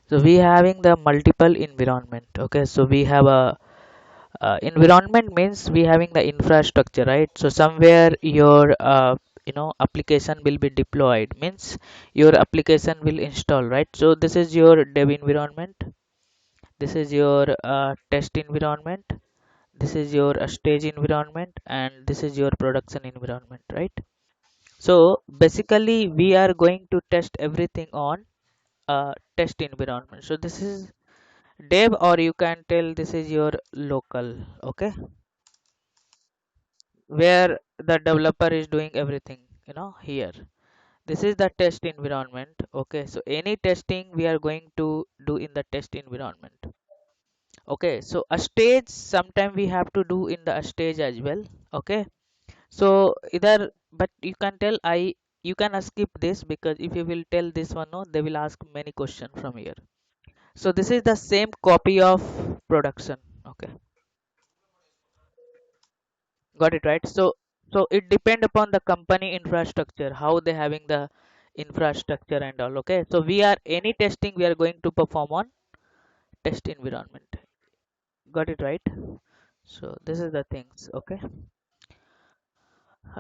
So we having the multiple environment. Okay, so we have a environment means we having the infrastructure, right? So somewhere your application will be deployed means your application will install, right? So this is your dev environment, this is your test environment, this is your stage environment, and this is your production environment, right? So basically we are going to test everything on test environment. So this is dev, or you can tell this is your local. Okay, where the developer is doing everything, here. This is the test environment. Okay, so any testing we are going to do in the test environment. Okay, so a stage sometime we have to do in the stage as well. Okay, so either, but you can tell I, you can skip this, because if you will tell this one, no, they will ask many questions from here. So this is the same copy of production. Okay, got it, right? So it depend upon the company infrastructure, how they having the infrastructure and all. Okay, so we are any testing we are going to perform on test environment. Got it, right? So this is the things. Okay,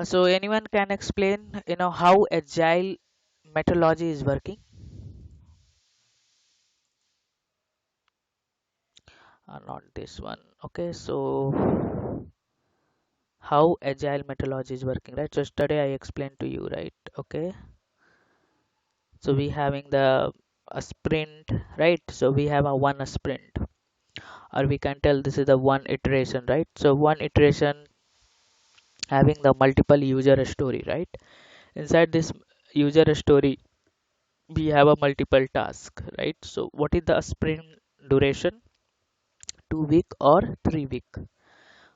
so anyone can explain how agile methodology is working? Not this one. Okay, so how agile methodology is working, right? So yesterday I explained to you, right? Okay, so we having the a sprint, right? So we have a one sprint, or we can tell this is the one iteration, right? So one iteration having the multiple user story, right? Inside this user story we have a multiple task, right? So what is the sprint duration? 2 week or 3 week?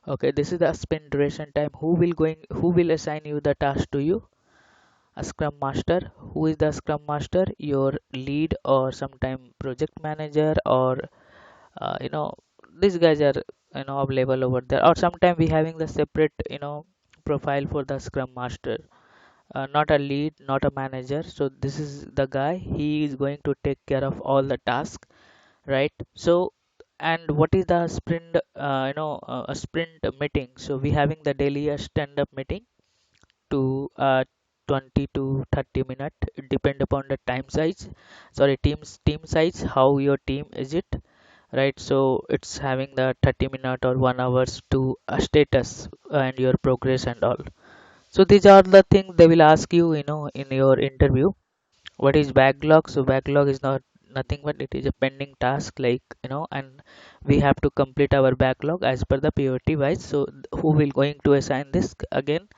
Okay, this is the sprint duration time. Who will assign you the task to you? A scrum master. Who is the scrum master? Your lead, or sometime project manager, or uh, you know these guys are available over there. Or sometime we having the separate profile for the scrum master, not a lead, not a manager. So this is the guy, he is going to take care of all the tasks, right? So, and what is the sprint, a sprint meeting? So we having the daily stand up meeting to 20 to 30 minute, depend upon the time size, sorry, team size, how your team is it, right? So it's having the 30 minute or 1 hours to a status and your progress and all. So these are the things they will ask you, in your interview. What is backlog? So backlog is not nothing but it is a pending task, like and we have to complete our backlog as per the priority wise. So who will going to assign this? Again,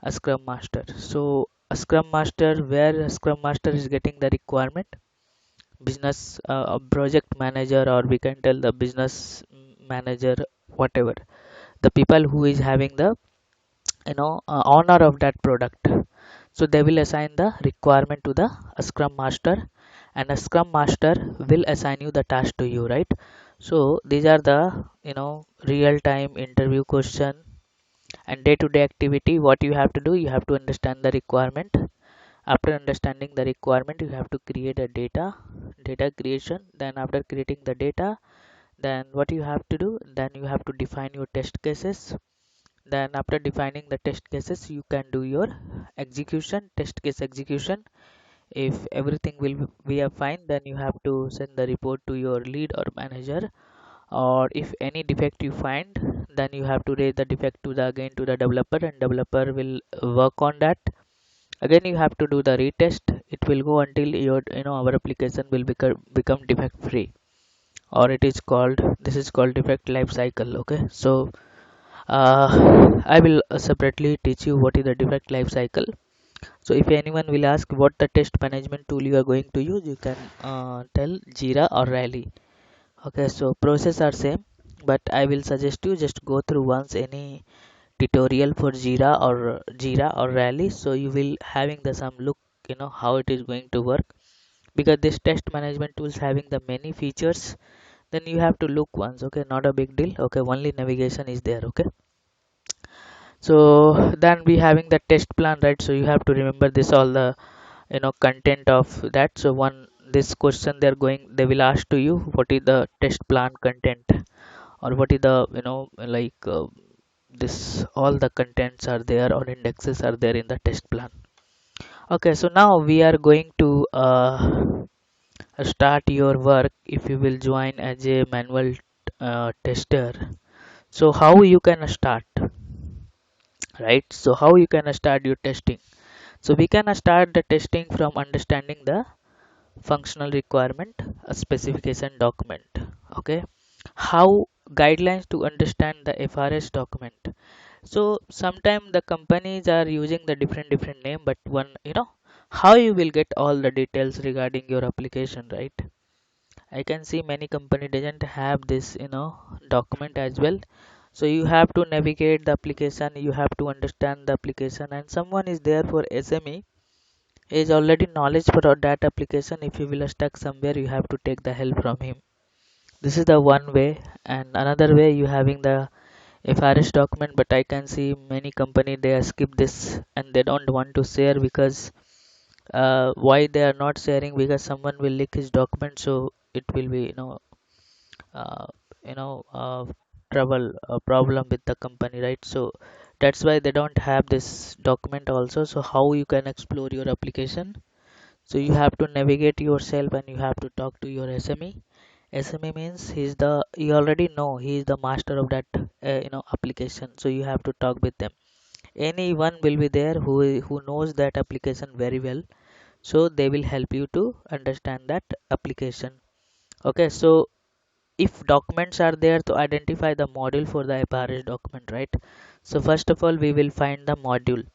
a scrum master. So a scrum master, where a scrum master is getting the requirement, business a project manager, or we can tell the business manager, whatever the people who is having the owner of that product. So they will assign the requirement to the scrum master, and a scrum master will assign you the task to you, right? So these are the real time interview question. And day to day activity, what you have to do, you have to understand the requirement. After understanding the requirement, you have to create a data creation. Then after creating the data, then what you have to do, then you have to define your test cases. Then after defining the test cases, you can do your execution, test case execution. If everything will be fine, then you have to send the report to your lead or manager. Or if any defect you find, then you have to raise the defect to the again to the developer, and developer will work on that. Again you have to do the retest. It will go until your our application will become defect free, or it is called, this is called defect life cycle. Okay, so I will separately teach you what is the defect life cycle. So if anyone will ask what the test management tool you are going to use, you can tell Jira or Rally. Okay, so process are same, but I will suggest you just go through once any tutorial for Jira or Rally, so you will having the some look how it is going to work. Because this test management tools having the many features, then you have to look once. Okay, not a big deal. Okay, only navigation is there. Okay, so then we having the test plan, right? So you have to remember this all the content of that. So one this question they will ask to you what is the test plan content, or what is the this all the contents are there or indexes are there in the test plan. Okay, so now we are going to start your work if you will join as a manual tester. So how you can start, right? So how you can start your testing? So we can start the testing from understanding the functional requirement, a specification document. Okay, how guidelines to understand the FRS document. So sometimes the companies are using the different name, but one, how you will get all the details regarding your application, right? I can see many company doesn't have this, document as well. So you have to navigate the application, you have to understand the application, and someone is there for SME is already knowledge for that application. If you will stuck somewhere, you have to take the help from him. This is the one way, and another way you having the FRS document, but I can see many company they skip this and they don't want to share because why they are not sharing, because someone will leak his document, so it will be uh, you know uh, trouble problem with the company, right? So that's why they don't have this document also. So how you can explore your application? So you have to navigate yourself and you have to talk to your SME. SME means he's the, you already know he is the master of that application, so you have to talk with them. Anyone will be there who knows that application very well, so they will help you to understand that application. Okay, so if documents are there, to identify the module for the FRS document, right? So first of all we will find the module,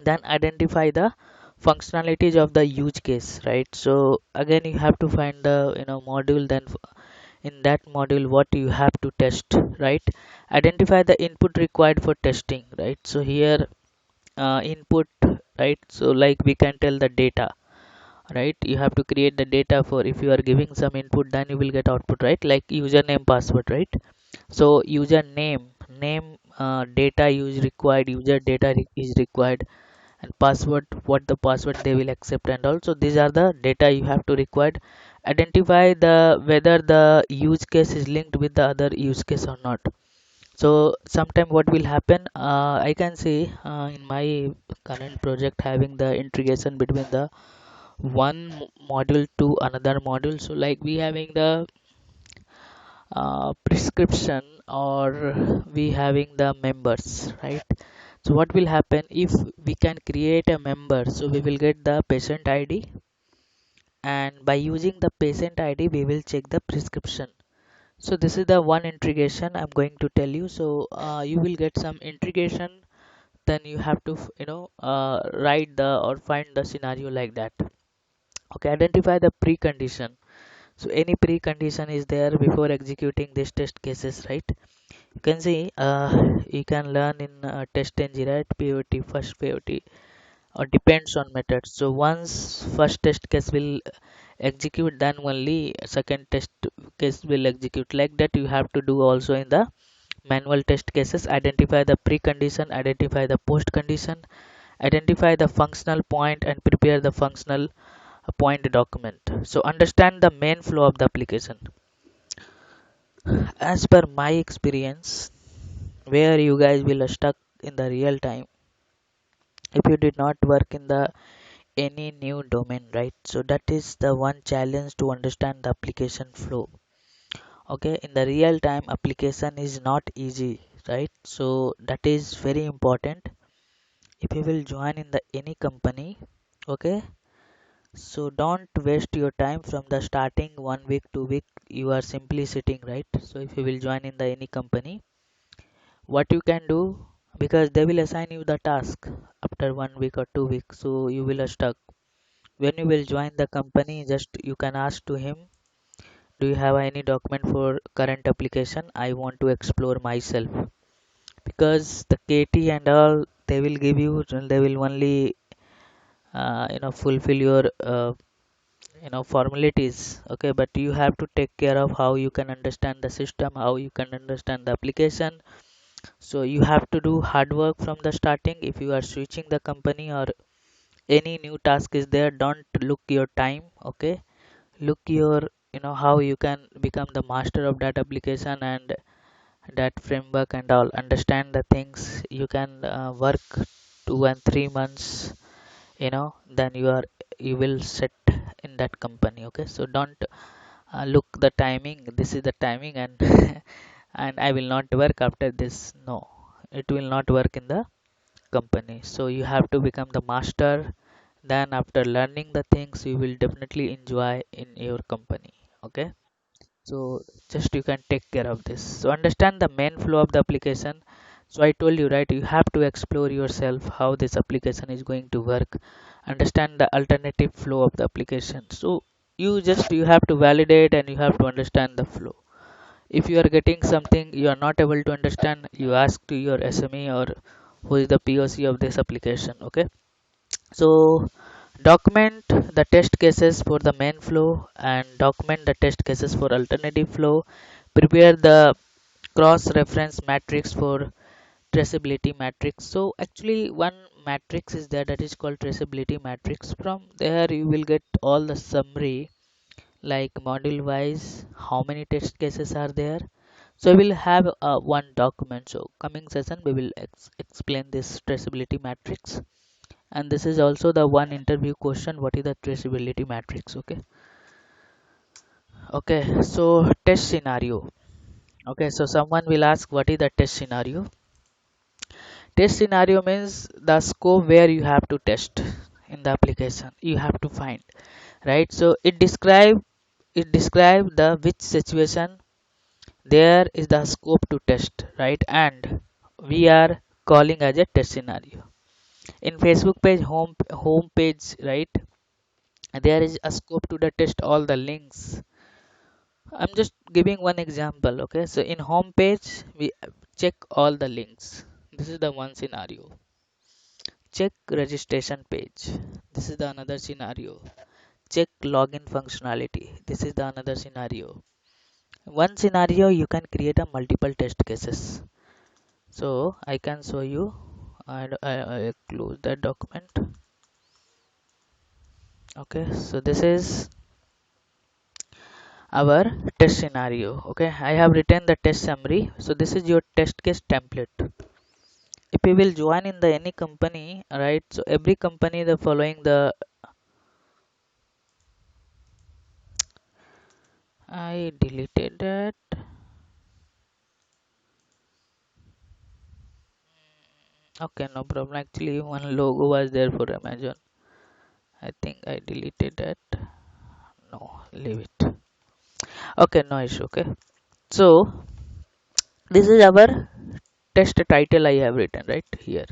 then identify the functionalities of the use case, right? So again you have to find the module, then in that module what you have to test, right? Identify the input required for testing, right? So here input, right? So like we can tell the data, right? You have to create the data for, if you are giving some input then you will get output, right? Like username, password, right? So username, name, data use required, user data is required, and password, what the password they will accept, and also these are the data you have to required. Identify the whether the use case is linked with the other use case or not. So sometime what will happen, I can see in my current project having the integration between the one module to another module. So like we having the prescription, or we having the members, right? So what will happen if we can create a member? So we will get the patient ID, and by using the patient ID we will check the prescription. So this is the one integration I'm going to tell you. So you will get some integration, then you have to write the or find the scenario like that. Okay, identify the precondition. So any precondition is there before executing these test cases, right? You can see you can learn in TestNG, right? POT, first POT, or depends on methods. So once first test case will execute, then only second test case will execute. Like that you have to do also in the manual test cases. Identify the precondition, identify the post condition, identify the functional point, and prepare the functional point document. So understand the main flow of the application. As per my experience, where you guys will stuck in the real time if you did not work in the any new domain, right? So that is the one challenge to understand the application flow. Okay, in the real time application is not easy, right? So that is very important if you will join in the any company. Okay, so don't waste your time from the starting 1 week 2 week you are simply sitting, right? So if you will join in the any company, what you can do, because they will assign you the task after 1 week or 2 weeks, so you will stuck. When you will join the company, just you can ask to him, do you have any document for current application? I want to explore myself. Because the KT and all they will give you, they will only fulfill your formalities. Okay, but you have to take care of how you can understand the system, how you can understand the application. So you have to do hard work from the starting. If you are switching the company or any new task is there, don't look your time. Okay, look your, how you can become the master of that application and that framework and all, understand the things you can work 2 and 3 months, then you will set in that company. Okay, so don't look the timing, this is the timing, and and I will not work after this. No, it will not work in the company. So you have to become the master, then after learning the things you will definitely enjoy in your company. Okay, so just you can take care of this. So understand the main flow of the application. So I told you, right, you have to explore yourself how this application is going to work, understand the alternative flow of the application. So you have to validate and you have to understand the flow. If you are getting something you are not able to understand, you ask to your SME or who is the POC of this application. Okay, so document the test cases for the main flow and document the test cases for alternative flow. Prepare the cross reference matrix for traceability matrix. So actually one matrix is there that is called traceability matrix. From there you will get all the summary, like module wise how many test cases are there. So we'll have one document. So coming session we will explain this traceability matrix, and this is also the one interview question, what is the traceability matrix. Okay, okay, so test scenario. Okay, so someone will ask what is the test scenario. Test scenario means the scope where you have to test in the application, you have to find, right? So it describe the which situation there is the scope to test, right? And we are calling as a test scenario. In Facebook page home page, right, there is a scope to the test all the links. I'm just giving one example. Okay, so in home page we check all the links, this is the one scenario. Check registration page, this is the another scenario. Check login functionality, this is the another scenario. One scenario you can create a multiple test cases. So I can show you, and I close that document. Okay, so this is our test scenario. Okay, I have written the test summary. So this is your test case template. If you will join in the any company, right, so every company the following the, I deleted that. Okay, no problem. Actually one logo was there for Amazon, I think I deleted that. No, leave it. Okay, no issue. Okay, so this is our test title I have written right here.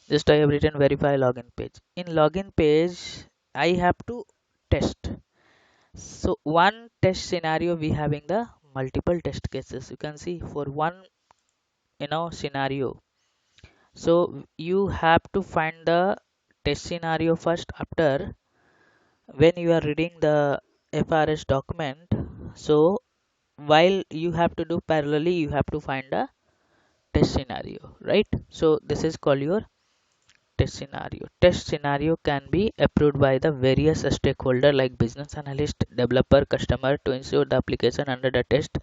Just I have written verify login page. In login page I have to test. So one test scenario we having the multiple test cases, you can see for one scenario. So you have to find the test scenario first. After, when you are reading the FRS document, so while you have to do parallelly you have to find a test scenario, right? So this is called your test scenario. Test scenario can be approved by the various stakeholder like business analyst, developer, customer to ensure the application under the test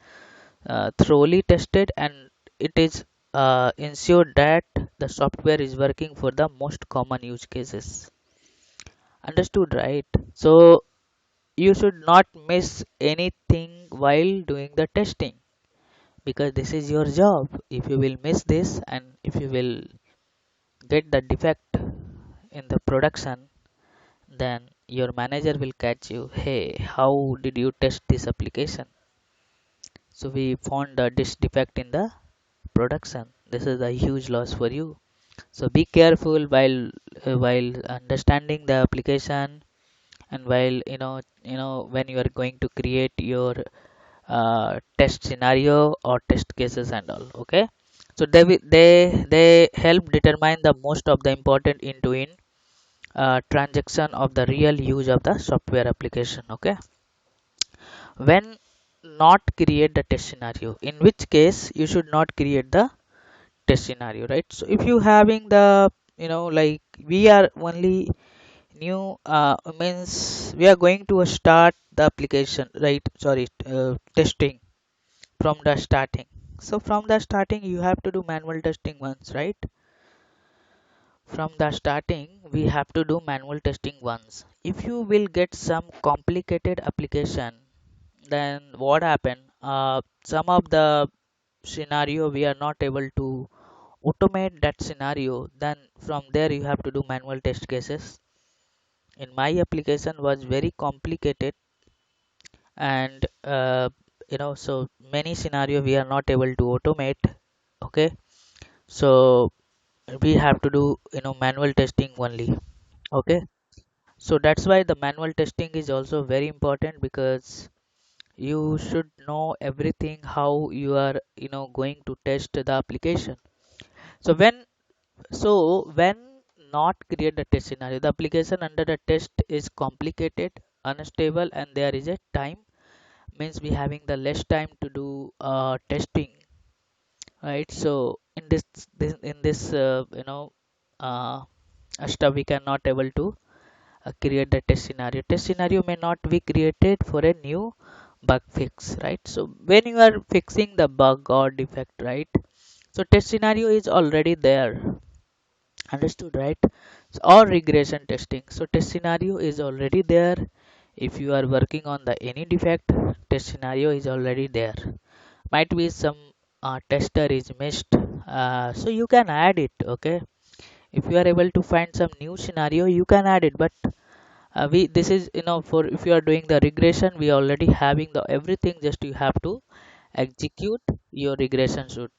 thoroughly tested, and it is ensured that the software is working for the most common use cases. Understood, right? So you should not miss anything while doing the testing, because this is your job. If you will miss this and if you will get the defect in the production, then your manager will catch you. Hey, how did you test this application? So we found this defect in the production. This is a huge loss for you. So be careful while understanding the application, and while when you are going to create your test scenario or test cases and all. Okay, so they help determine the most of the important end-to-end transaction of the real use of the software application. Okay, when not create the test scenario, in which case you should not create the test scenario, right? So if you having the, like we are only new, means we are going to start the application, right? Sorry, testing from the starting. So from the starting you have to do manual testing once, right? From the starting we have to do manual testing once. If you will get some complicated application, then what happen, some of the scenario we are not able to automate that scenario, then from there you have to do manual test cases. In my application was very complicated, and so many scenario we are not able to automate. Okay, so we have to do manual testing only. Okay, so that's why the manual testing is also very important, because you should know everything how you are going to test the application. So when not create the test scenario, the application under the test is complicated, unstable, and there is a time, means we having the less time to do testing, right? So in this uh, stuff we cannot able to create the test scenario. Test scenario may not be created for a new bug fix, right? So when you are fixing the bug or defect, right, so test scenario is already there, understood, right? So, or regression testing, so test scenario is already there. If you are working on the any defect, test scenario is already there. Might be some tester is missed, so you can add it. Okay, if you are able to find some new scenario you can add it, but we this is for if you are doing the regression, we already having the everything, just you have to execute your regression suite.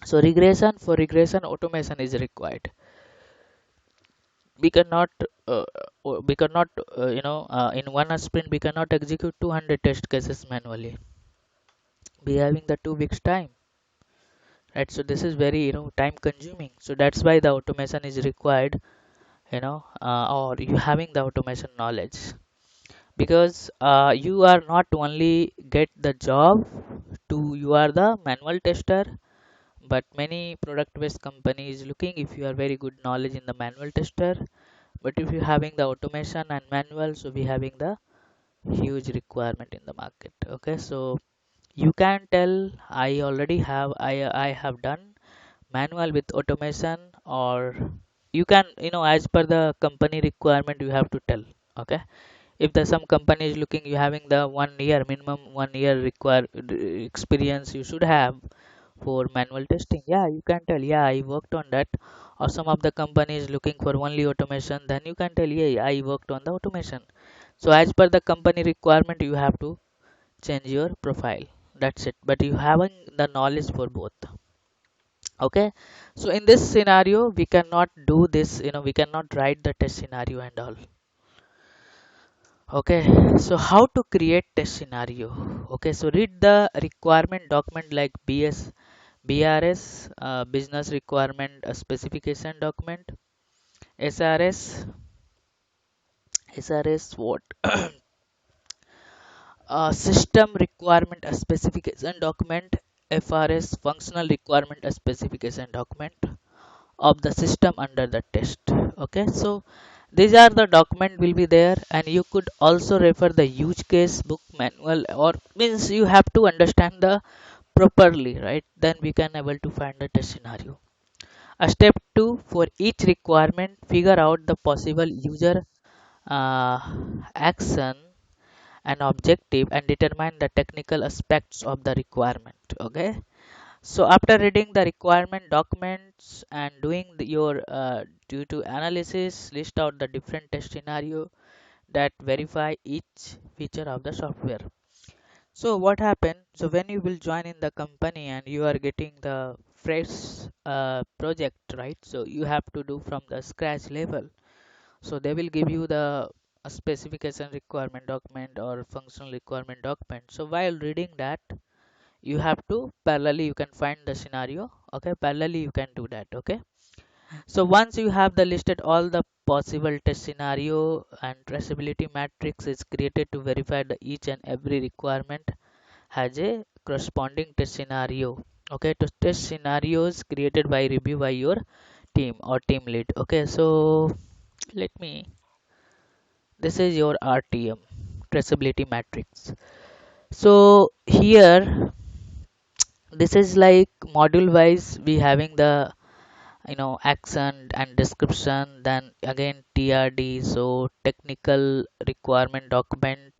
So regression automation is required. We cannot in one sprint we cannot execute 200 test cases manually. We having the 2 weeks time, right? So this is very time consuming, so that's why the automation is required, or you having the automation knowledge, because you are not only get the job to you are the manual tester, but many product based companies looking if you are very good knowledge in the manual tester, but if you having the automation and manual, so we having the huge requirement in the market. Okay, so you can tell I have done manual with automation, or you can as per the company requirement you have to tell. Okay, if the some company is looking you having the 1 year minimum 1 year require experience you should have for manual testing, yeah, you can tell, yeah, I worked on that. Or some of the companies looking for only automation, then you can tell, yeah, I worked on the automation. So as per the company requirement you have to change your profile, that's it, but you having the knowledge for both. Okay, so in this scenario we cannot do this, we cannot write the test scenario and all. Okay, so how to create test scenario? Okay, so read the requirement document like BRS, business requirement specification document, SRS, SRS what? System requirement specification document, FRS, functional requirement specification document of the system under the test. Okay, so these are the document will be there, and you could also refer the use case book manual, or means you have to understand the properly, right? Then we can able to find the test scenario. A step 2, for each requirement figure out the possible user uh, action and objective, and determine the technical aspects of the requirement. Okay, so after reading the requirement documents and doing your due to analysis, list out the different test scenario that verify each feature of the software. So what happened? So when you will join in the company and you are getting the fresh project, right? So you have to do from the scratch level. So they will give you the specification requirement document or functional requirement document. So while reading that, you have to parallelly you can find the scenario. Okay, parallelly you can do that. Okay, so once you have the listed all the possible test scenario, and traceability matrix is created to verify the each and every requirement has a corresponding test scenario. Okay, to test scenarios created by review by your team or team lead. Okay, so let me, this is your RTM. traceability matrix. So here, this is like module wise we having the action and description, then again TRD, so technical requirement document,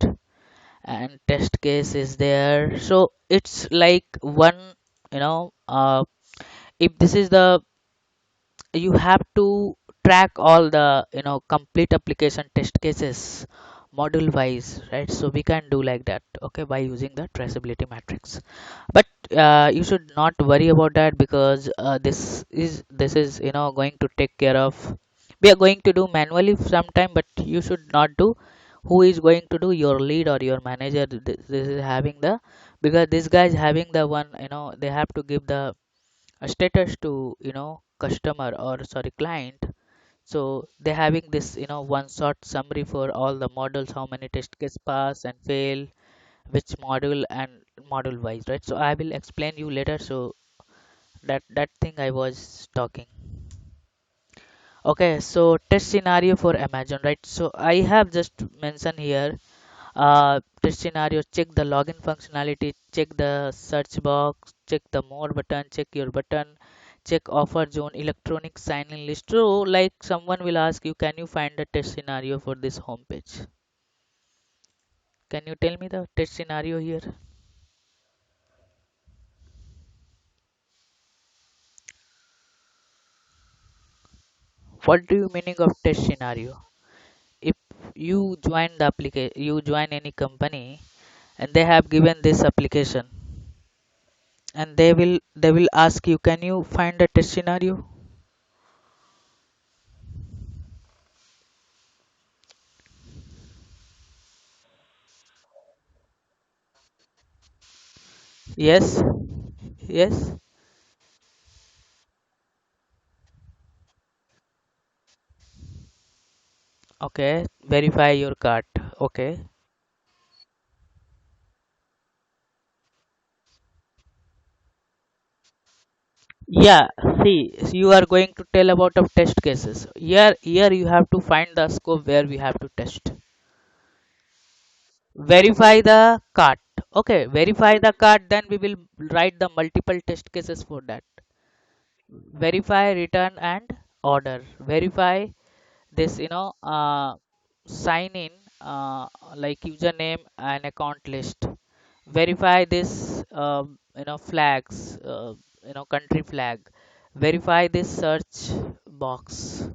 and test case is there. So it's like one, you know uh, if this is the, you have to track all the complete application test cases module wise, right? So we can do like that, okay, by using the traceability matrix. But you should not worry about that, because this is going to take care of, we are going to do manually sometime, but you should not do. Who is going to do? Your lead or your manager. This is having the, because this guy is having the one, they have to give the a status to customer, or sorry, client. So they're having this one short summary for all the models, how many test case pass and fail, which module, and module wise, right? So I will explain you later. So that thing I was talking. Okay, so test scenario for Amazon, right? So I have just mentioned here, test scenario: check the login functionality, check the search box, check the more button, check your button, check offer zone, electronic sign in list. So like someone will ask you, can you find the test scenario for this homepage? Can you tell me the test scenario here? What do you meaning of test scenario? If you join the application, you join any company, and they have given this application, and they will ask you, can you find the test scenario? Yes. Yes. Okay, verify your card. Okay. Yeah, see, you are going to tell about of test cases. Here you have to find the scope where we have to test. Verify the card. Okay, verify the card, then we will write the multiple test cases for that. Verify, return, and order. Verify this, sign in, like username and account list. Verify this, flags, country flag. Verify this search box,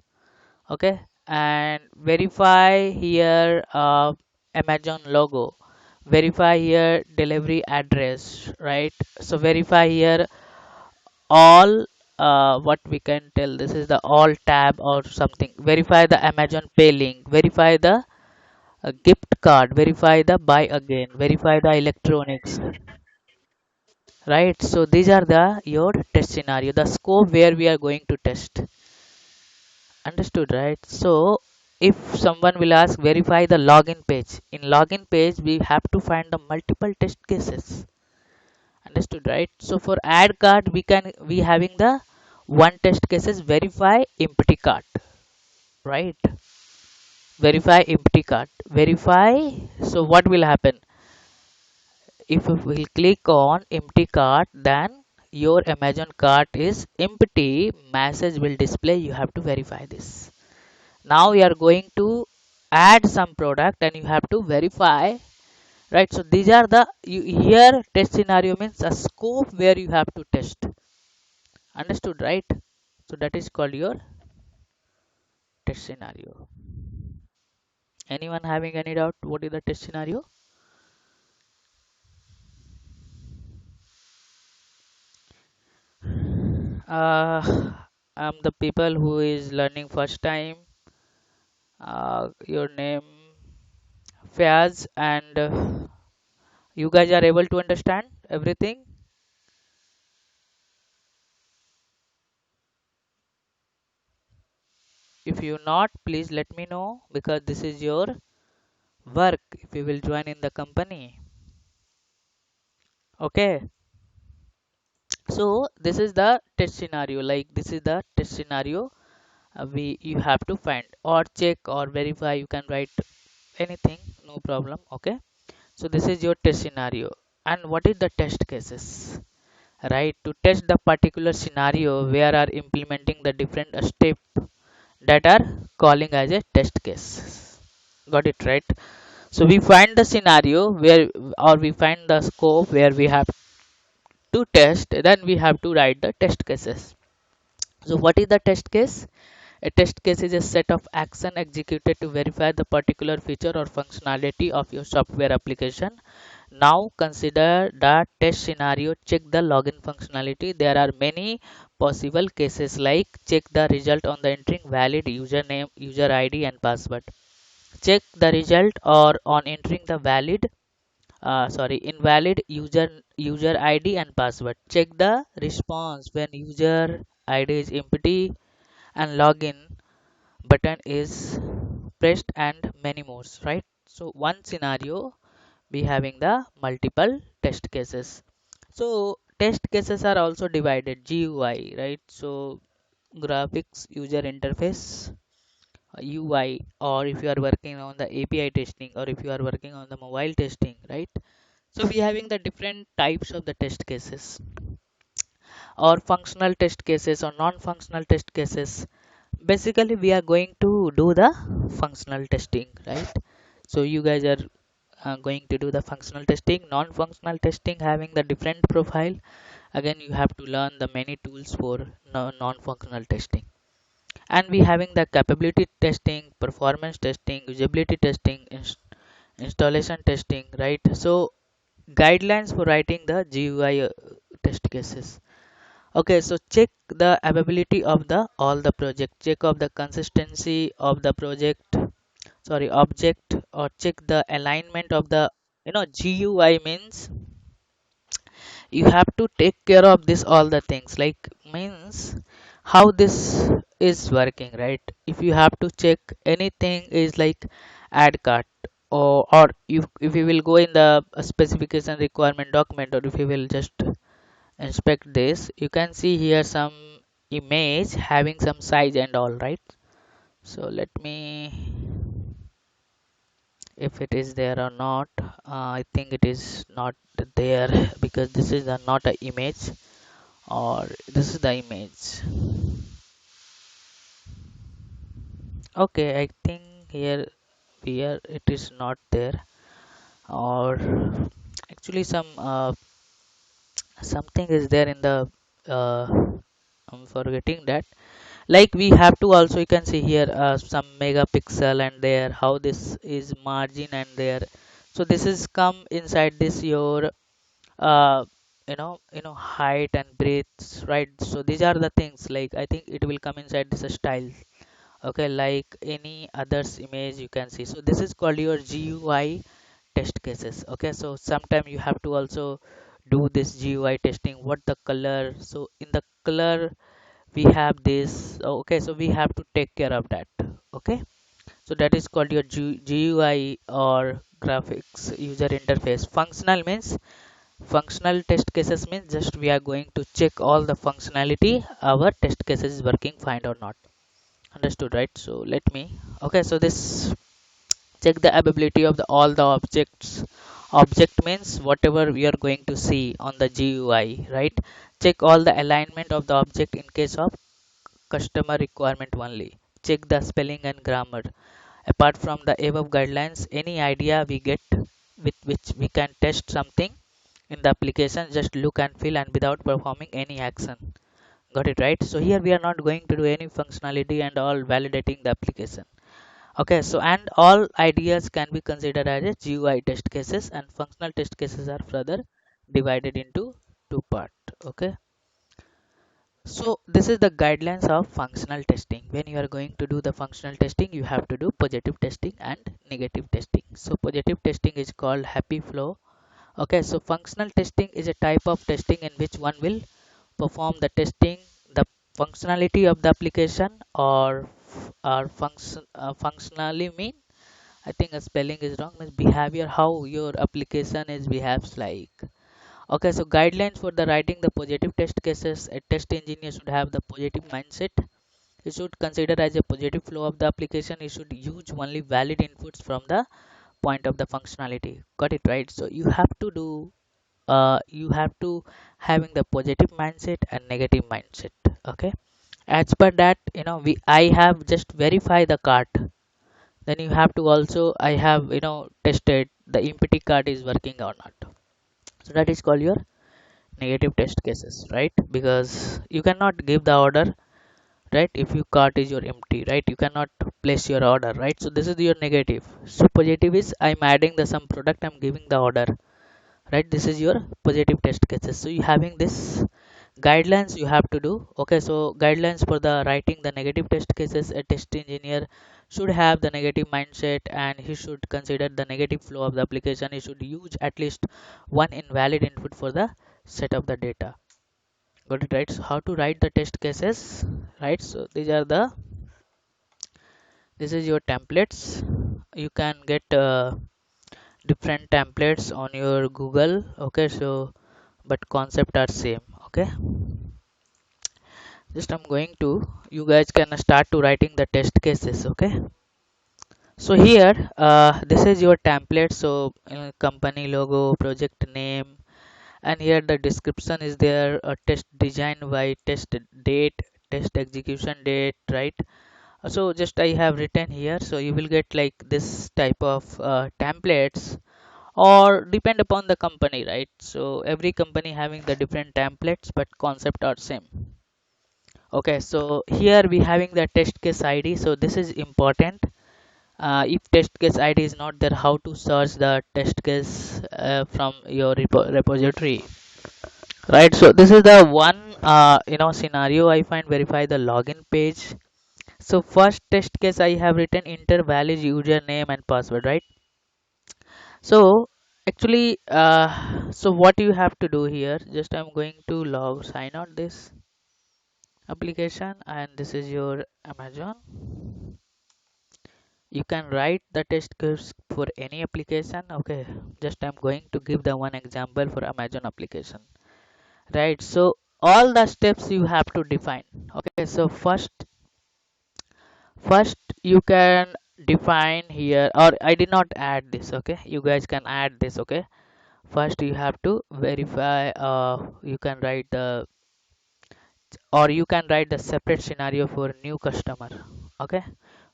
okay, and verify here, Amazon logo. Verify here delivery address, right? So verify here all, what we can tell, this is the all tab or something. Verify the Amazon pay link. Verify the gift card. Verify the buy again. Verify the electronics, right? So these are the your test scenario, the scope where we are going to test. Understood, right? So if someone will ask, verify the login page, in login page we have to find the multiple test cases. Understood, right? So for add card, we having the one test cases, verify empty card, right? Verify empty card, verify. So what will happen if we will click on empty cart, then your Amazon cart is empty message will display. You have to verify this. Now we are going to add some product, and you have to verify, right? So these are the, here test scenario means a scope where you have to test. Understood, right? So that is called your test scenario. Anyone having any doubt what is the test scenario? I'm the people who is learning first time. Your name Faz, and you guys are able to understand everything. If you not, please let me know, because this is your work if you will join in the company. Okay, so this is the test scenario, like this is the test scenario. We You have to find or check or verify, you can write anything, no problem. Okay, so this is your test scenario. And what is the test cases? Right, to test the particular scenario where are implementing the different step that are calling as a test case. Got it right? So we find the scenario where, or we find the scope where we have to test, then we have to write the test cases. So what is the test case? A test case is a set of action executed to verify the particular feature or functionality of your software application. Now consider the test scenario. Check the login functionality. There are many possible cases like check the result on the entering valid username, user ID and password. Check the result or on entering the invalid user ID and password. Check the response when user ID is empty and login button is pressed, and many more, right? So one scenario we having the multiple test cases. So test cases are also divided GUI, right? So graphics user interface, UI, or if you are working on the API testing, or if you are working on the mobile testing, right? So we having the different types of the test cases, or functional test cases or non-functional test cases. Basically we are going to do the functional testing, right? So you guys are going to do the functional testing. Non-functional testing having the different profile. Again, you have to learn the many tools for non-functional testing. And we having the capability testing, performance testing, usability testing, installation testing, right? So guidelines for writing the GUI test cases. Okay, so check the availability of the all the project, check of the consistency of the project, sorry, object, or check the alignment of the, GUI means you have to take care of this all the things, like means how this is working, right? If you have to check anything is like add cart, or if you will go in the specification requirement document, or if you will just inspect this, you can see here some image having some size and all, right? So let me, if it is there or not. I think it is not there because this is not a image, or this is the image. Okay, I think here it is not there, or actually something is there in the uh, I'm forgetting that. Like we have to also, you can see here some megapixel and there how this is margin and there. So this is come inside this your uh, height and breadth, right? So these are the things, like I think it will come inside this style. Okay, like any others image you can see. So this is called your GUI test cases. Okay, so sometime you have to also do this GUI testing, what the color. So in the color we have this. Okay, so we have to take care of that. Okay, so that is called your GUI, or graphics user interface. Functional means, functional test cases means just we are going to check all the functionality our test cases is working fine or not. Understood, right? So let me, okay, so this check the availability of the all the objects. Object means whatever we are going to see on the GUI, right? Check all the alignment of the object in case of customer requirement only. Check the spelling and grammar. Apart from the above guidelines, any idea we get with which we can test something in the application, just look and feel and without performing any action. Got it right? So here we are not going to do any functionality and all validating the application. Okay, so and all ideas can be considered as a GUI test cases, and functional test cases are further divided into two part. Okay, so this is the guidelines of functional testing. When you are going to do the functional testing, you have to do positive testing and negative testing. So positive testing is called happy flow. Okay, so functional testing is a type of testing in which one will perform the testing the functionality of the application, or functionally mean, I think a spelling is wrong, means behavior, how your application is behaves like. Okay, so guidelines for the writing the positive test cases. A test engineer should have the positive mindset. He should consider as a positive flow of the application. He should use only valid inputs from the point of the functionality. Got it, right? So you have to do you have to having the positive mindset and negative mindset. Okay, as per that, I have just verify the cart. Then you have to also I have tested the empty cart is working or not. So that is called your negative test cases, right? Because you cannot give the order, right, if your cart is your empty, right? You cannot place your order, right? So this is your negative. So positive is I'm adding the some product, I'm giving the order, right? This is your positive test cases. So you having this guidelines you have to do. Okay, so guidelines for the writing the negative test cases. A test engineer should have the negative mindset, and he should consider the negative flow of the application. He should use at least one invalid input for the set of the data. Got it, right? So how to write the test cases, right? So these are the this is your templates. You can get different templates on your Google. Okay, so but concept are same. Okay, just I'm going to you guys can start to writing the test cases. Okay, so here this is your template. So company logo, project name, and here the description is there. A test design by test date, test execution date, right? So just I have written here. So you will get like this type of templates, or depend upon the company, right? So every company having the different templates, but concept are same. Okay, so here we having the test case id. So this is important. If test case id is not there, how to search the test case from your repository, right? So this is the one scenario I find. Verify the login page. So first test case I have written, enter valid username and password, right? So actually so what you have to do here, just I'm going to log sign out this application, and this is your Amazon. You can write the test case for any application. Okay, just I'm going to give the one example for Amazon application, right? So all the steps you have to define. Okay, so first you can define here, or I did not add this. Okay, you guys can add this. Okay, first you have to verify. You can write the, or you can write the separate scenario for new customer. Okay,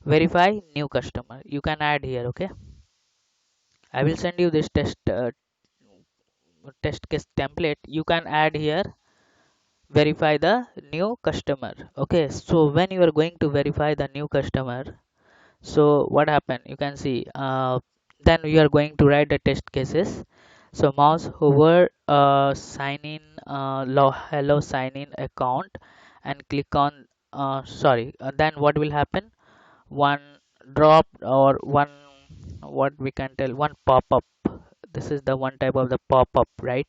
verify new customer you can add here. Okay, I will send you this test case template. You can add here, verify the new customer. Okay, so when you are going to verify the new customer, so what happened, you can see then we are going to write the test cases. So mouse over sign in hello sign in account, and click on sorry then what will happen, one drop or one, what we can tell, one pop-up. This is the one type of the pop-up, right?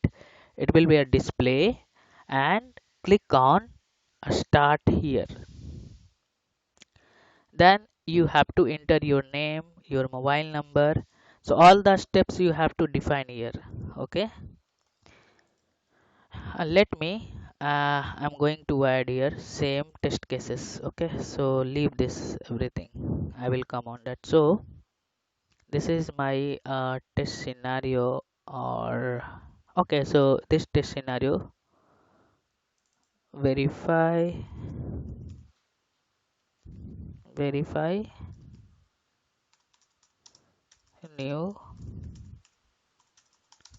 It will be a display, and click on start here. Then you have to enter your name, your mobile number. So all the steps you have to define here. Okay, let me I'm going to add here same test cases. Okay, so leave this everything, I will come on that. So this is my test scenario, or okay, so this test scenario, verify verify new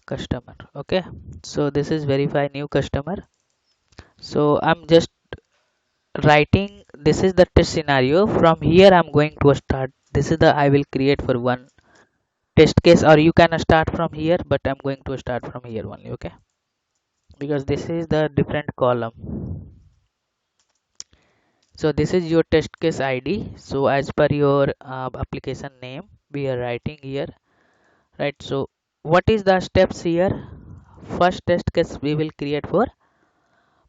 customer. Okay, so this is verify new customer. So I'm just writing, this is the test scenario. From here I'm going to start, this is the I will create for one test case, or you can start from here, but I'm going to start from here only. Okay, because this is the different column. So this is your test case id. So as per your application name we are writing here, right? So what is the steps here? First test case we will create for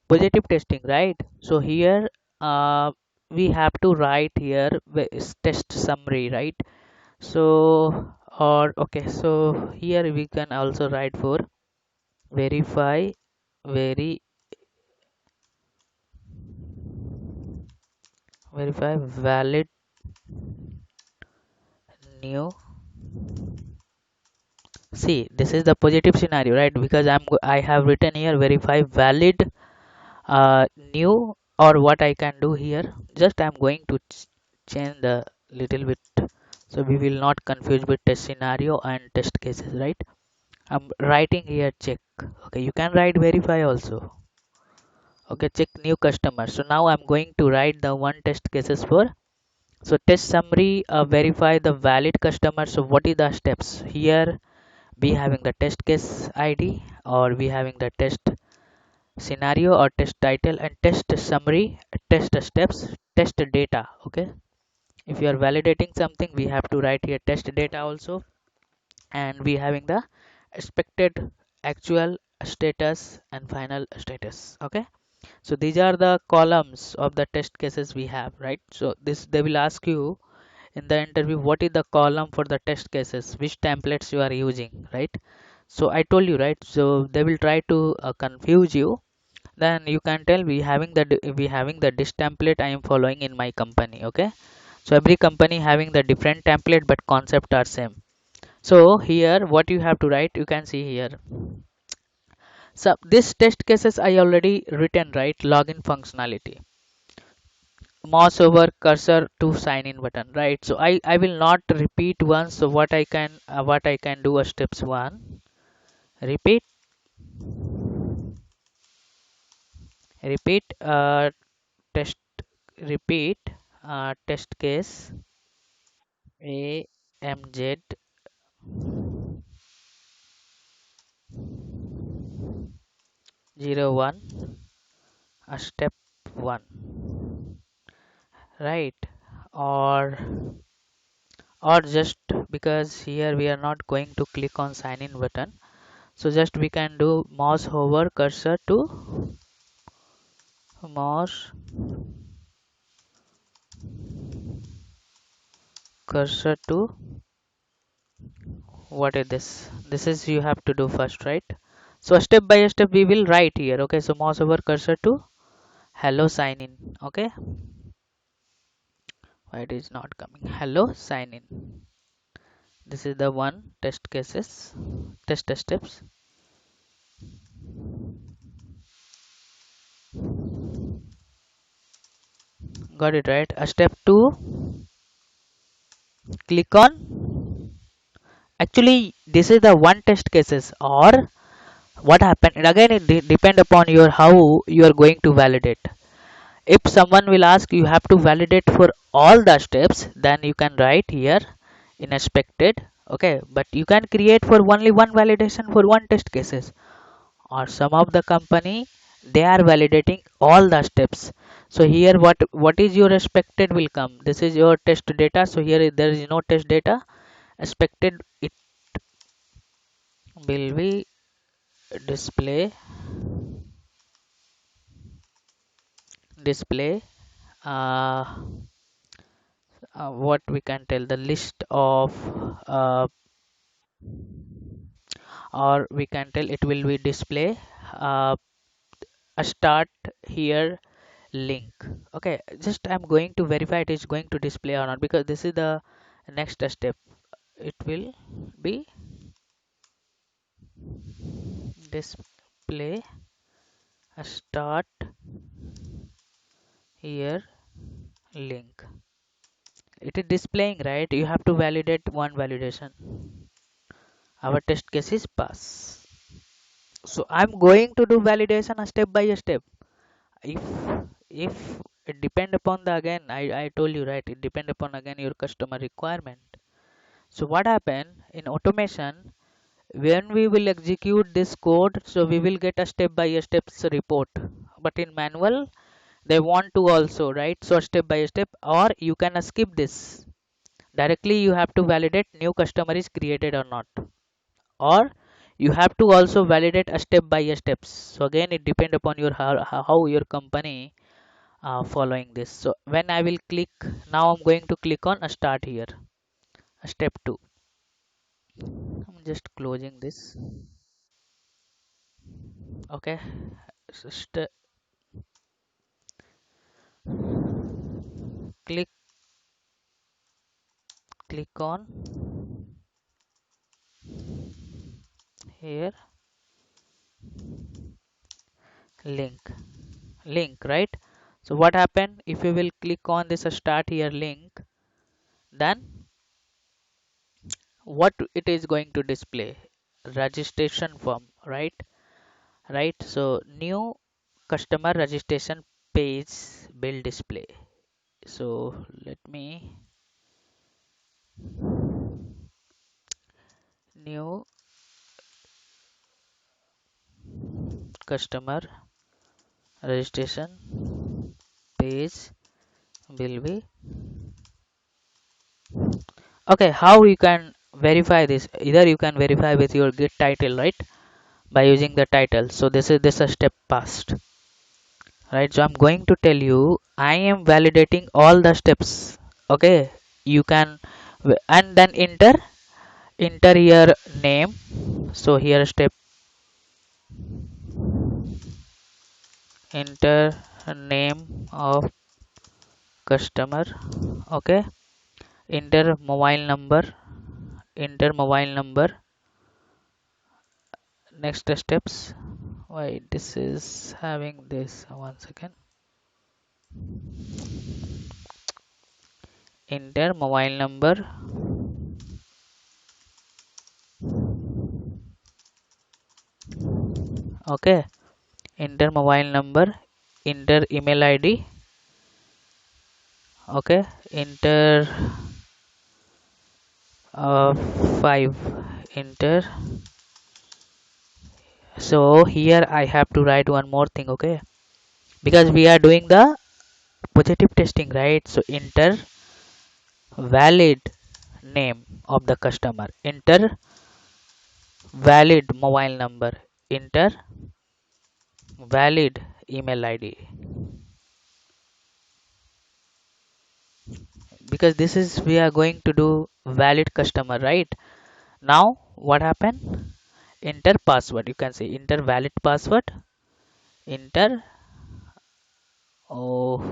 positive testing, right? So here we have to write here test summary, right? So or okay, so here we can also write for verify very verify valid new See, this is the positive scenario, right? Because I have written here verify valid new, or what I can do here, just I'm going to change the little bit, so we will not confuse with test scenario and test cases, right? I'm writing here check. Okay, you can write verify also. Okay, check new customer. So now I'm going to write the one test cases for. So test summary, verify the valid customer. So what is the steps here? We having the test case id, or we having the test scenario or test title, and test summary, test steps, test data. Okay, if you are validating something, we have to write here test data also, and we having the expected, actual, status, and final status. Okay, so these are the columns of the test cases we have, right? So this, they will ask you in the interview, what is the column for the test cases, which templates you are using, right? So I told you, right? So they will try to confuse you. Then you can tell we having the this template I am following in my company. Okay, so every company having the different template, but concept are same. So here what you have to write, you can see here. So this test cases I already written, right? Login functionality, mouse over cursor to sign in button, right? So I will not repeat once. So what I can do, steps one, repeat, repeat, test, repeat, test case AMZ 01, step 1, right? or or just, because here we are not going to click on sign in button, so just we can do mouse over cursor to, mouse cursor to, what is this, this is you have to do first, right? So step by step we will write here. Okay, so mouse over cursor to hello sign in. Okay, why it is not coming, hello sign in. This is the one test cases, test steps. Got it, right? A step 2, click on, actually this is the one test cases, or what happened, and again it depend upon your how you are going to validate. If someone will ask you have to validate for all the steps, then you can write here in expected. Okay, but you can create for only one validation for one test cases, or some of the company they are validating all the steps. So here what is your expected will come, this is your test data. So here there is no test data, expected it will be display, display, uh, what we can tell, the list of, uh, or we can tell it will be display, uh, a start here link. Okay, just I'm going to verify it is going to display or not, because this is the next step. It will be display a start here link. It is displaying, right? You have to validate one validation. Our test case is pass. So I'm going to do validation a step by step. If if it depend upon the, again I told you, right? It depend upon again your customer requirement. So what happen in automation, when we will execute this code, so we will get a step by steps report. But in manual they want to also, right? So step by step, or you can skip this directly. You have to validate new customer is created or not, or you have to also validate a step by steps. So again it depend upon your how your company following this. So when I will click, now I'm going to click on a start here, a step 2. I'm just closing this. Okay, so click, click on here link, right? So what happened if you will click on this start here link, then what it is going to display? Registration form, right? So new customer registration page will display. So let me new customer registration page will be. Okay, how you can verify this? Either you can verify with your git title, right, by using the title. So this is a step past, right? So I'm going to tell you I am validating all the steps. Okay, you can and then enter your name. So here step, enter name of customer. Okay, enter mobile number, enter mobile number. Next steps. Why this is having this? One second. Enter mobile number. Okay, enter mobile number, enter email id. Okay, enter 5, enter. So here I have to write one more thing. Okay, because we are doing the positive testing, right? So enter valid name of the customer, enter valid mobile number, enter valid email id, because this is we are going to do valid customer, right? Now what happened? Enter password. You can say enter valid password, enter. Oh,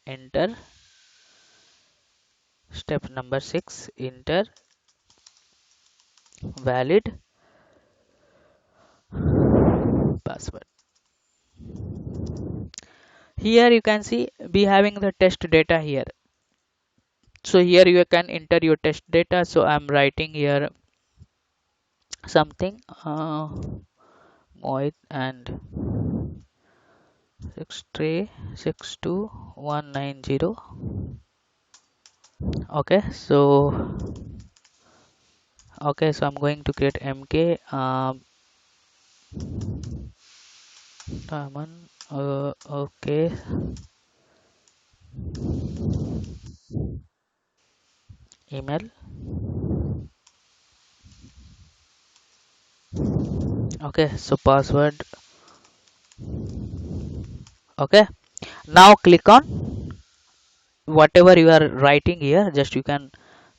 enter step number 6, enter valid password. Here you can see we having the test data here. So here you can enter your test data. So I'm writing here something, Mohit and 6362190. Okay, so I'm going to create mk Raman. Okay, email. Okay, so password. Okay, now click on whatever you are writing here, just you can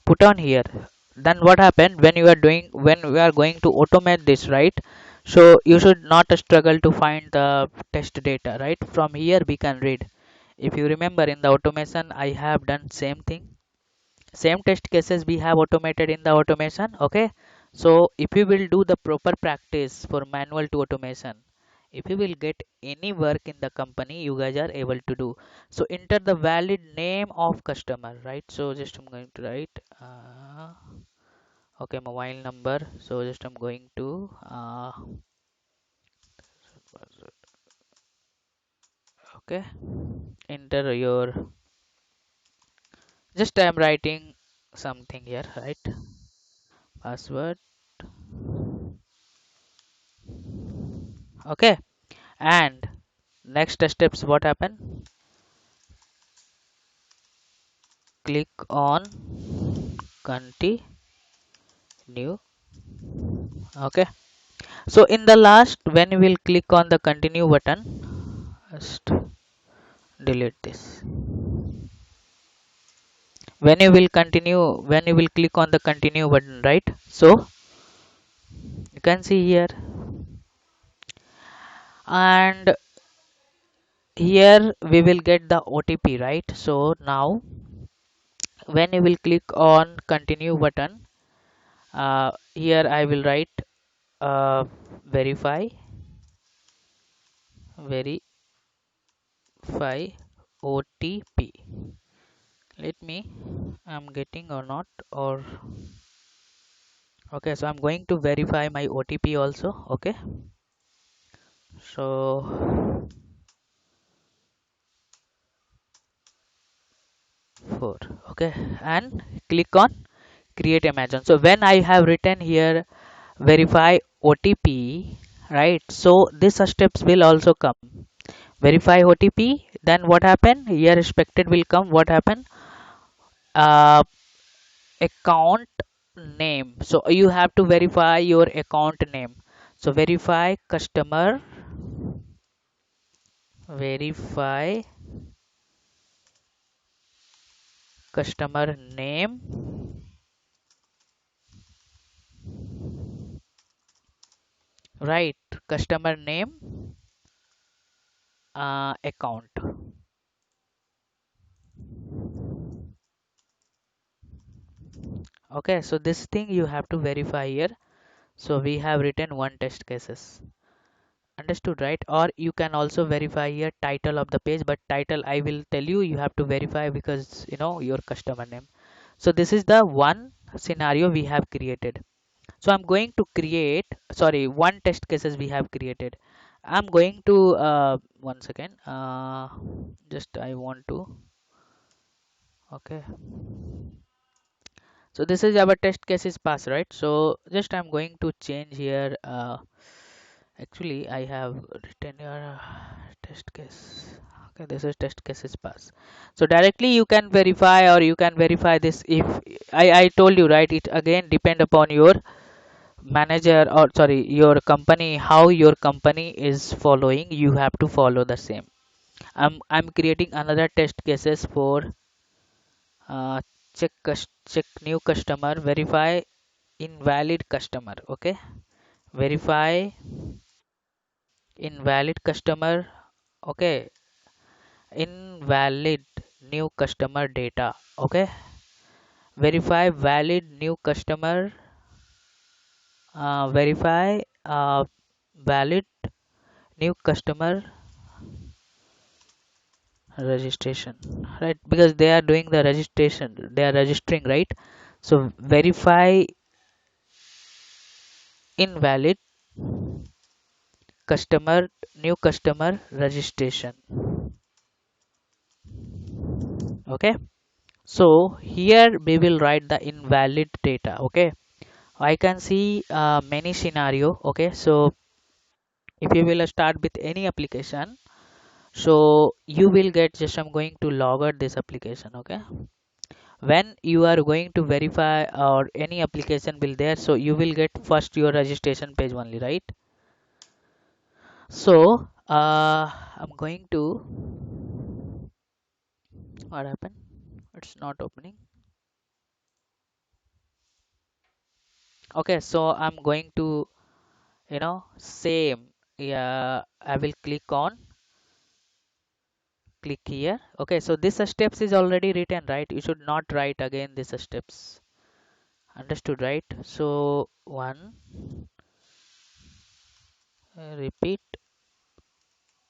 put on here. Then what happened when you are doing, when we are going to automate this, right? So you should not struggle to find the test data, right? From here we can read. If you remember in the automation I have done same thing, same test cases we have automated in the automation. Okay, so if you will do the proper practice for manual to automation, if you will get any work in the company, you guys are able to do. So enter the valid name of customer, right? So just I'm going to write okay, mobile number. So just I'm going to okay, enter your, just I'm writing something here, right? Password. Okay, and next steps what happen? Click on continue. Okay, so in the last, when you will click on the continue button, just delete this. When you will continue, when you will click on the continue button, right? So you can see here, and here we will get the OTP, right? So now when you will click on continue button, here I will write uh, verify verify OTP. Let me, I'm getting or not, or okay, so I'm going to verify my OTP also. Okay, so 4. Okay, and click on create imagine. So when I have written here verify OTP, right, so this steps will also come. Verify OTP, then what happen here, expected will come. What happen, uh, account name, so you have to verify your account name. So verify customer name, right, customer name, account. Okay, so this thing you have to verify here. So we have written one test cases, understood, right? Or you can also verify here title of the page, but title I will tell you, you have to verify because you know your customer name. So this is the one scenario we have created. So I'm going to create, sorry, one test cases we have created. I'm going to one second, just I want to, okay, so this is our test cases pass, right? So just I'm going to change here, actually I have written your test case. Okay, this is test cases pass. So directly you can verify, or you can verify this if I told you, right, it again depend upon your manager, or sorry, your company, how your company is following, you have to follow the same. I'm creating another test cases for uh, check new customer, verify invalid customer. Okay, verify invalid customer. Okay, invalid new customer data. Okay, verify valid new customer, verify valid new customer registration, right, because they are doing the registration, they are registering, right? So verify invalid customer new customer registration. Okay, so here we will write the invalid data. Okay, I can see many scenario. Okay, so if you will start with any application, so you will get, just I'm going to log out this application. Okay, when you are going to verify or any application will there, so you will get first your registration page only, right? So I'm going to, what happened, it's not opening. Okay, so I'm going to, you know, same, yeah, I will click here. Okay, so this steps is already written, right? You should not write again this steps, understood, right? So one, repeat,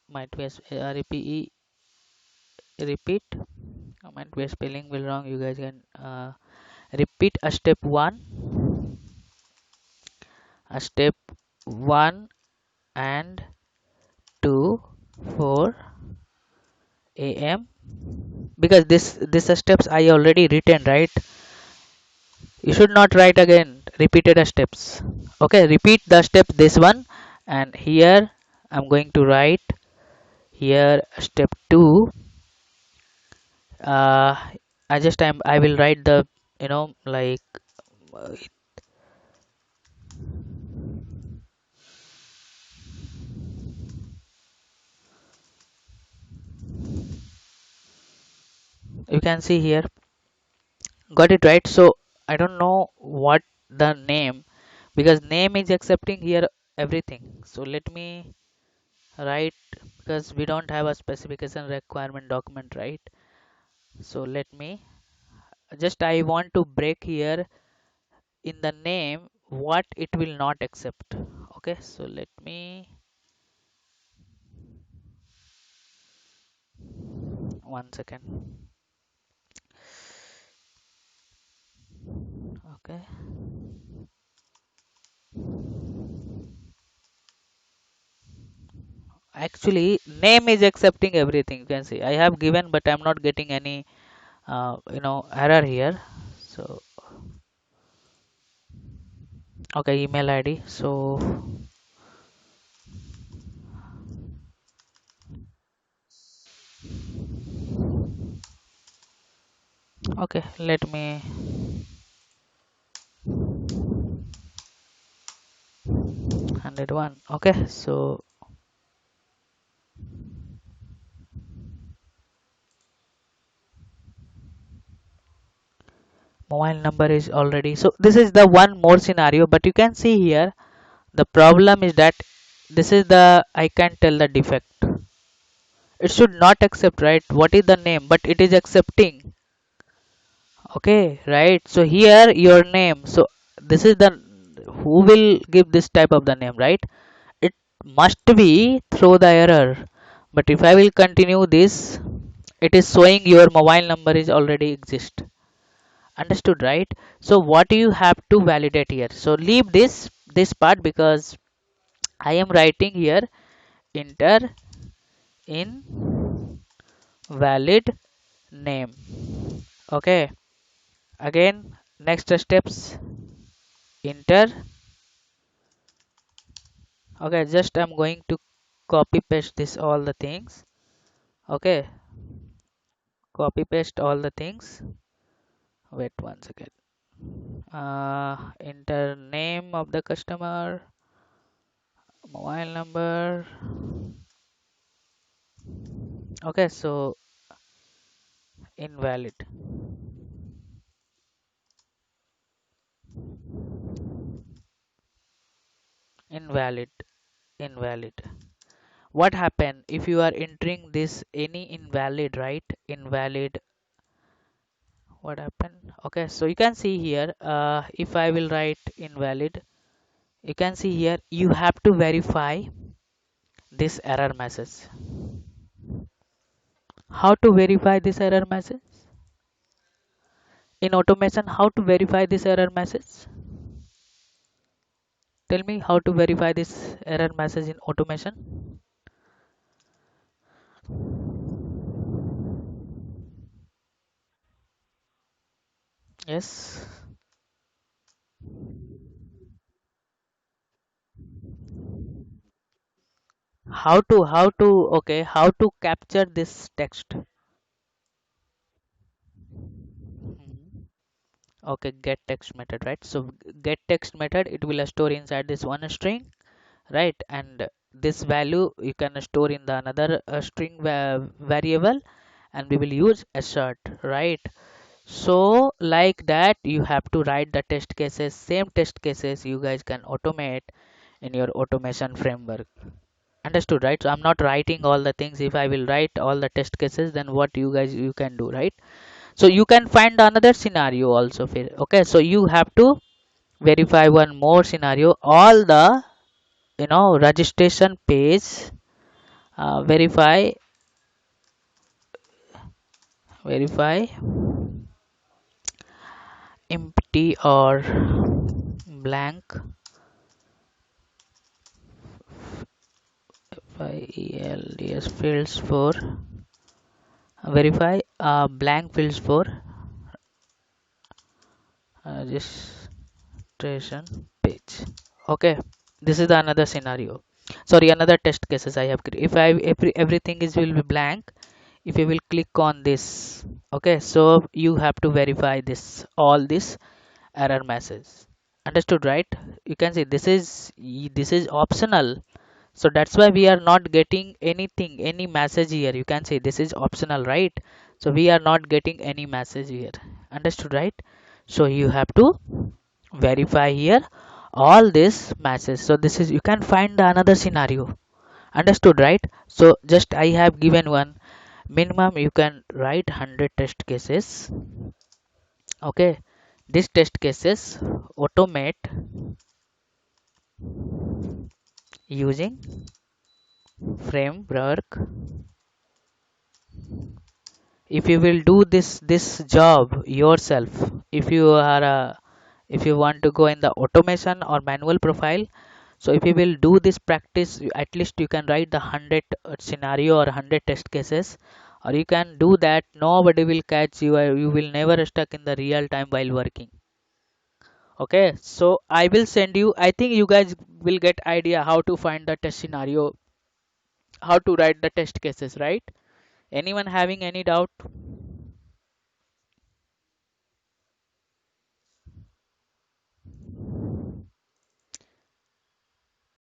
might be repeat, repeat, might be spelling will wrong, you guys can repeat a step 1, a step 1 and 2 4 a.m. because this steps I already written, right? You should not write again repeated steps. Okay, repeat the step this one, and here I'm going to write here step 2. uh I will write the, you know, like uh, you can see here, got it, right? So I don't know what the name, because name is accepting here everything. So let me write, because we don't have a specification requirement document, right? So let me just, I want to break here in the name what it will not accept. Okay, so let me 1 second. Okay, actually name is accepting everything. You can see I have given, but I'm not getting any error here. So okay, email ID. So okay, let me 101. Okay, so mobile number is already. So this is the one more scenario, but you can see here the problem is that this is the, I can tell the defect. It should not accept, right? What is the name? But it is accepting. Okay, right? So here your name. So this is the, who will give this type of the name, right? It must be through the error. But if I will continue this, it is showing your mobile number is already exist. Understood, right? So what you have to validate here? So leave this part, because I am writing here enter in valid name. Okay, again next steps, enter. Okay, just I'm going to copy paste this all the things. Okay, copy paste all the things. Wait 1 second. Enter name of the customer, mobile number. Okay, so invalid, invalid, invalid. What happen if you are entering this any invalid, right? Invalid. What happened? Okay, so you can see here, if I will write invalid, you can see here you have to verify this error message. How to verify this error message? In automation, how to verify this error message? Tell me how to verify this error message in automation. Yes. Okay, how to capture this text? Mhm. Okay, get text method, right? So get text method, it will store inside this one string, right? And this value you can store in the another string variable, and we will use assert, right? So like that you have to write the test cases, same test cases you guys can automate in your automation framework. Understood, right? So I'm not writing all the things. If I will write all the test cases, then what you guys you can do, right? So you can find another scenario also. Okay, so you have to verify one more scenario. All the registration page, verify empty or blank, fields fields for verify blank fields for registration page. Okay, this is the another scenario, sorry, another test cases I have created. If I everything is will be blank, if you will click on this, okay, so you have to verify this all this error message. Understood, right? You can see this is optional, so that's why we are not getting anything, any message here. You can see this is optional, right? So we are not getting any message here. Understood, right? So you have to verify here all this matches. So this is, you can find the another scenario. Understood, right? So just I have given one, minimum you can write 100 test cases. Okay, these test cases automate using framework. If you will do this job yourself, if you are a, if you want to go in the automation or manual profile, so if you will do this practice, at least you can write the 100 scenario or 100 test cases, or you can do that, nobody will catch you, you will never stuck in the real time while working. Okay, so I will send you, I think you guys will get idea how to find the test scenario, how to write the test cases, right? Anyone having any doubt?